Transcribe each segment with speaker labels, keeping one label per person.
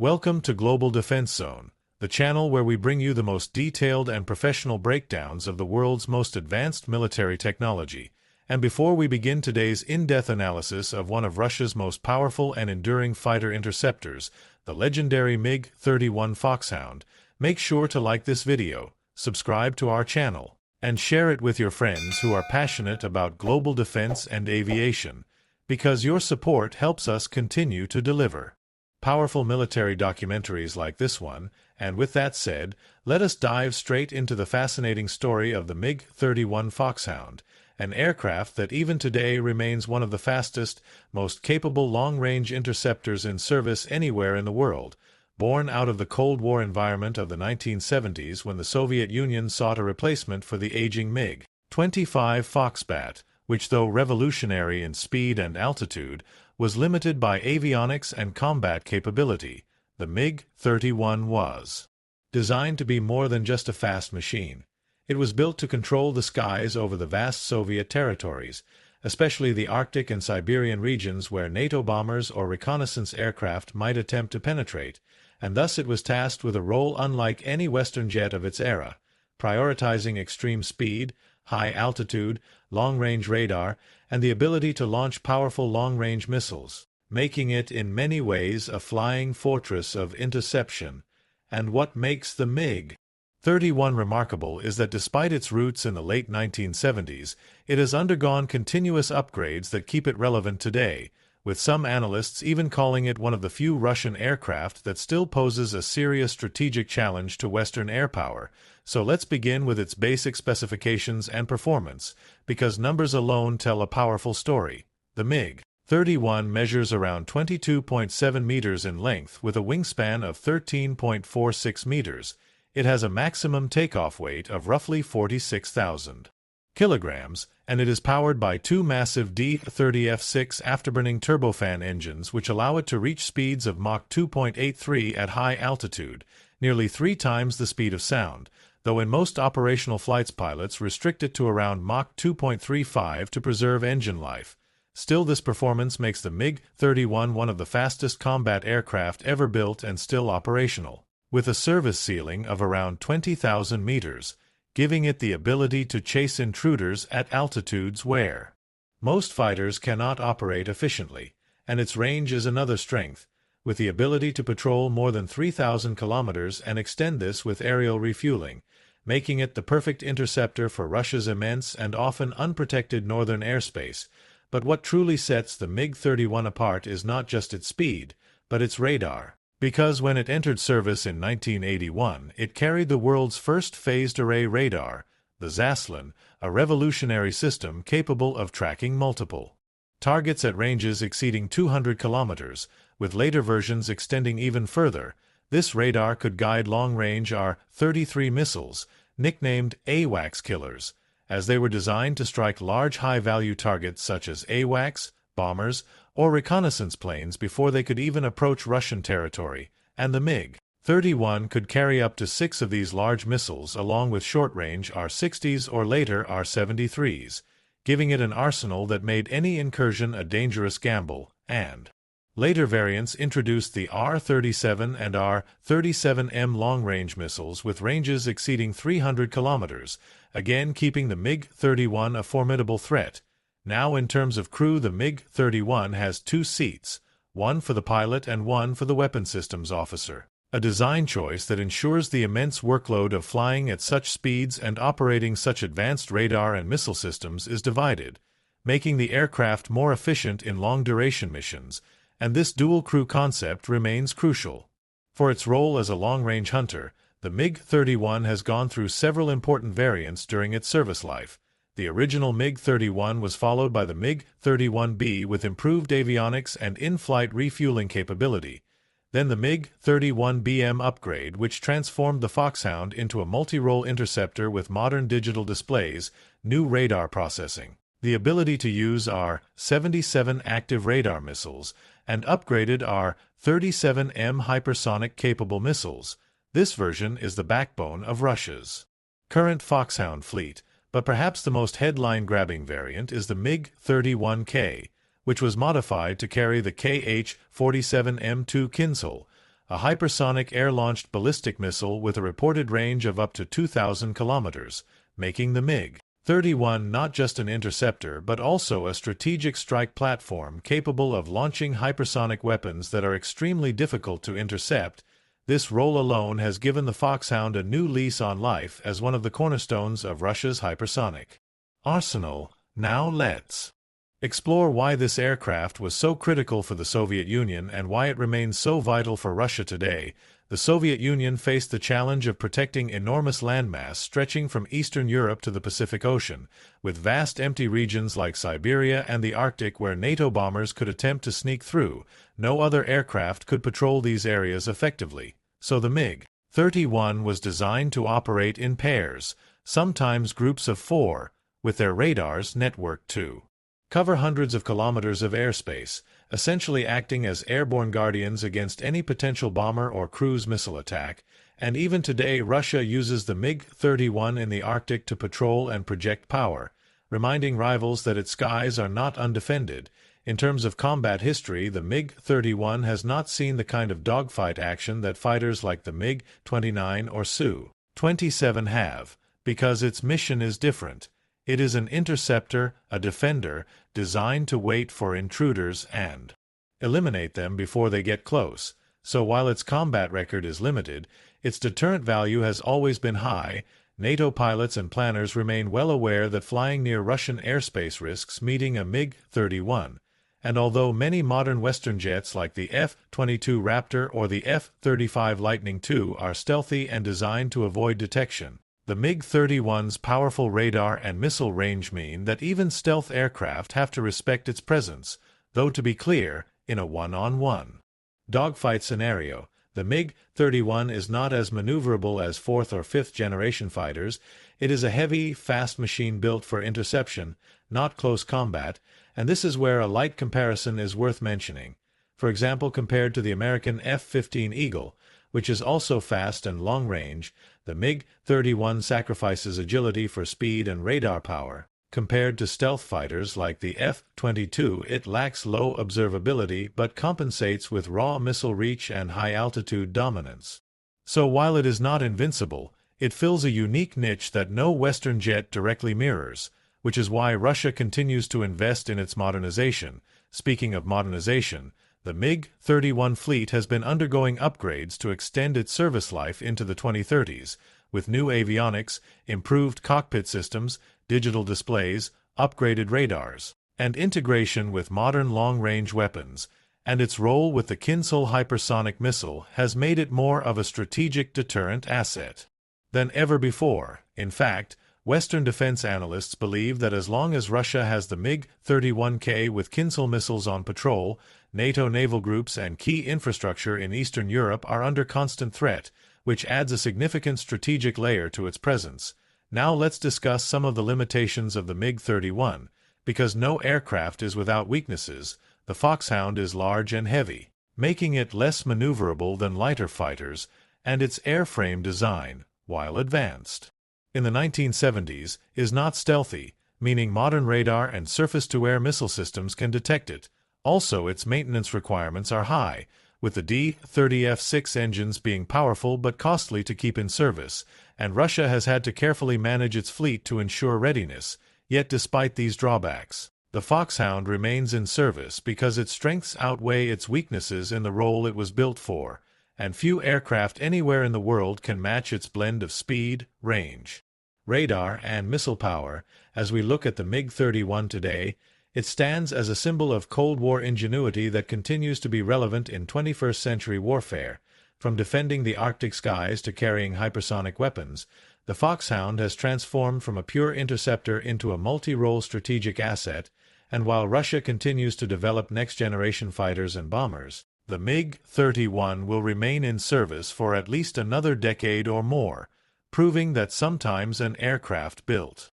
Speaker 1: Welcome to Global Defense Zone, the channel where we bring you the most detailed and professional breakdowns of the world's most advanced military technology. And before we begin today's in-depth analysis of one of Russia's most powerful and enduring fighter interceptors, the legendary MiG-31 FOXHOUND, make sure to like this video, subscribe to our channel, and share it with your friends who are passionate about global defense and aviation, because your support helps us continue to deliver powerful military documentaries like this one. And with that said, let us dive straight into the fascinating story of the MiG-31 FOXHOUND, an aircraft that even today remains one of the fastest, most capable long-range interceptors in service anywhere in the world. Born out of the Cold War environment of the 1970s when the Soviet Union sought a replacement for the aging MiG-25 Foxbat, which, though revolutionary in speed and altitude, was limited by avionics and combat capability, the MiG-31 was designed to be more than just a fast machine. It was built to control the skies over the vast Soviet territories, especially the Arctic and Siberian regions where NATO bombers or reconnaissance aircraft might attempt to penetrate, and thus it was tasked with a role unlike any Western jet of its era, prioritizing extreme speed, high altitude, long-range radar, and the ability to launch powerful long-range missiles, making it in many ways a flying fortress of interception. And what makes the MiG-31 remarkable is that despite its roots in the late 1970s, it has undergone continuous upgrades that keep it relevant today, with some analysts even calling it one of the few Russian aircraft that still poses a serious strategic challenge to Western air power. So let's begin with its basic specifications and performance, because numbers alone tell a powerful story. The MiG-31 measures around 22.7 meters in length with a wingspan of 13.46 meters. It has a maximum takeoff weight of roughly 46,000 kilograms, and it is powered by two massive D-30 F6 afterburning turbofan engines which allow it to reach speeds of Mach 2.83 at high altitude, nearly 3 times the speed of sound, though in most operational flights pilots restrict it to around Mach 2.35 to preserve engine life. Still, this performance makes the MiG-31 one of the fastest combat aircraft ever built and still operational, with a service ceiling of around 20,000 meters, giving it the ability to chase intruders at altitudes where most fighters cannot operate efficiently. And its range is another strength, with the ability to patrol more than 3,000 kilometers and extend this with aerial refueling, making it the perfect interceptor for Russia's immense and often unprotected northern airspace. But what truly sets the MiG-31 apart is not just its speed, but its radar, because when it entered service in 1981, it carried the world's first phased-array radar, the Zaslon, a revolutionary system capable of tracking multiple targets at ranges exceeding 200 kilometers, with later versions extending even further. This radar could guide long-range R-33 missiles, nicknamed AWACS killers, as they were designed to strike large high-value targets such as AWACS, bombers, or reconnaissance planes before they could even approach Russian territory, and the MiG-31 could carry up to 6 of these large missiles along with short-range R-60s or later R-73s, giving it an arsenal that made any incursion a dangerous gamble. And later variants introduced the R-37 and R-37M long-range missiles with ranges exceeding 300 kilometers, again keeping the MiG-31 a formidable threat. Now, in terms of crew, the MiG-31 has 2 seats, one for the pilot and one for the weapon systems officer, a design choice that ensures the immense workload of flying at such speeds and operating such advanced radar and missile systems is divided, making the aircraft more efficient in long-duration missions. And this dual-crew concept remains crucial. For its role as a long-range hunter, the MiG-31 has gone through several important variants during its service life. The original MiG-31 was followed by the MiG-31B with improved avionics and in-flight refueling capability. Then the MiG-31BM upgrade, which transformed the FOXHOUND into a multi-role interceptor with modern digital displays, new radar processing, the ability to use R-77 active radar missiles, and upgraded R-37M hypersonic capable missiles. This version is the backbone of Russia's current FOXHOUND fleet, but perhaps the most headline-grabbing variant is the MiG-31K, which was modified to carry the KH-47M2 Kinzhal, a hypersonic air-launched ballistic missile with a reported range of up to 2,000 kilometers, making the MiG-31 not just an interceptor but also a strategic strike platform capable of launching hypersonic weapons that are extremely difficult to intercept. This role alone has given the Foxhound a new lease on life as one of the cornerstones of Russia's hypersonic arsenal. Now let's explore why this aircraft was so critical for the Soviet Union and why it remains so vital for Russia today. The Soviet Union faced the challenge of protecting enormous landmass stretching from Eastern Europe to the Pacific Ocean, with vast empty regions like Siberia and the Arctic where NATO bombers could attempt to sneak through. No other aircraft could patrol these areas effectively, so the MiG-31 was designed to operate in pairs, sometimes groups of 4, with their radars networked to cover hundreds of kilometers of airspace, essentially acting as airborne guardians against any potential bomber or cruise missile attack. And even today, Russia uses the MiG-31 in the Arctic to patrol and project power, reminding rivals that its skies are not undefended. In terms of combat history, the MiG-31 has not seen the kind of dogfight action that fighters like the MiG-29 or Su-27 have, because its mission is different. It is an interceptor, a defender, designed to wait for intruders and eliminate them before they get close. So while its combat record is limited, its deterrent value has always been high. NATO pilots and planners remain well aware that flying near Russian airspace risks meeting a MiG-31. And although many modern Western jets like the F-22 Raptor or the F-35 Lightning II are stealthy and designed to avoid detection, the MiG-31's powerful radar and missile range mean that even stealth aircraft have to respect its presence, though to be clear, in a one-on-one dogfight scenario, the MiG-31 is not as maneuverable as 4th or 5th generation fighters. It is a heavy, fast machine built for interception, not close combat, and this is where a light comparison is worth mentioning. For example, compared to the American F-15 Eagle, which is also fast and long-range, the MiG-31 sacrifices agility for speed and radar power. Compared to stealth fighters like the F-22, it lacks low observability but compensates with raw missile reach and high-altitude dominance. So while it is not invincible, it fills a unique niche that no Western jet directly mirrors, which is why Russia continues to invest in its modernization. Speaking of modernization, the MiG-31 fleet has been undergoing upgrades to extend its service life into the 2030s, with new avionics, improved cockpit systems, digital displays, upgraded radars, and integration with modern long-range weapons, and its role with the Kinzhal hypersonic missile has made it more of a strategic deterrent asset than ever before. In fact, Western defense analysts believe that as long as Russia has the MiG-31K with Kinzhal missiles on patrol, NATO naval groups and key infrastructure in Eastern Europe are under constant threat, which adds a significant strategic layer to its presence. Now let's discuss some of the limitations of the MiG-31. Because no aircraft is without weaknesses, the Foxhound is large and heavy, making it less maneuverable than lighter fighters, and its airframe design, while advanced in the 1970s, is not stealthy, meaning modern radar and surface-to-air missile systems can detect it. Also, its maintenance requirements are high, with the D-30F6 engines being powerful but costly to keep in service, and Russia has had to carefully manage its fleet to ensure readiness. Yet despite these drawbacks, the Foxhound remains in service because its strengths outweigh its weaknesses in the role it was built for, and few aircraft anywhere in the world can match its blend of speed, range, radar, and missile power. As we look at the MiG-31 today, it stands as a symbol of Cold War ingenuity that continues to be relevant in 21st century warfare. From defending the Arctic skies to carrying hypersonic weapons, the Foxhound has transformed from a pure interceptor into a multi-role strategic asset, and while Russia continues to develop next-generation fighters and bombers, the MiG-31 will remain in service for at least another decade or more, proving that sometimes an aircraft built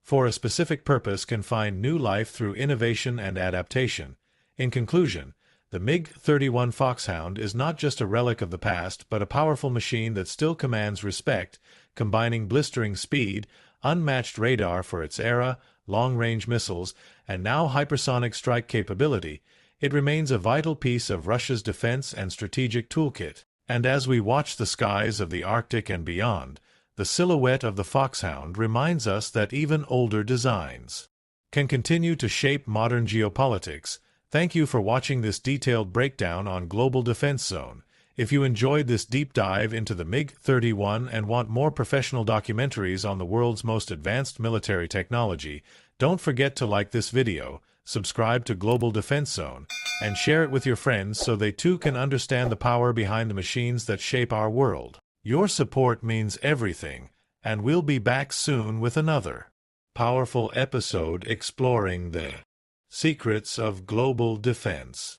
Speaker 1: for a specific purpose can find new life through innovation and adaptation. In conclusion, the MiG-31 Foxhound is not just a relic of the past but a powerful machine that still commands respect, combining blistering speed, unmatched radar for its era, long-range missiles, and now hypersonic strike capability. It remains a vital piece of Russia's defense and strategic toolkit. And as we watch the skies of the Arctic and beyond, the silhouette of the Foxhound reminds us that even older designs can continue to shape modern geopolitics. Thank you for watching this detailed breakdown on Global Defense Zone. If you enjoyed this deep dive into the MiG-31 and want more professional documentaries on the world's most advanced military technology, don't forget to like this video, subscribe to Global Defense Zone, and share it with your friends so they too can understand the power behind the machines that shape our world. Your support means everything, and we'll be back soon with another powerful episode exploring the secrets of global defense.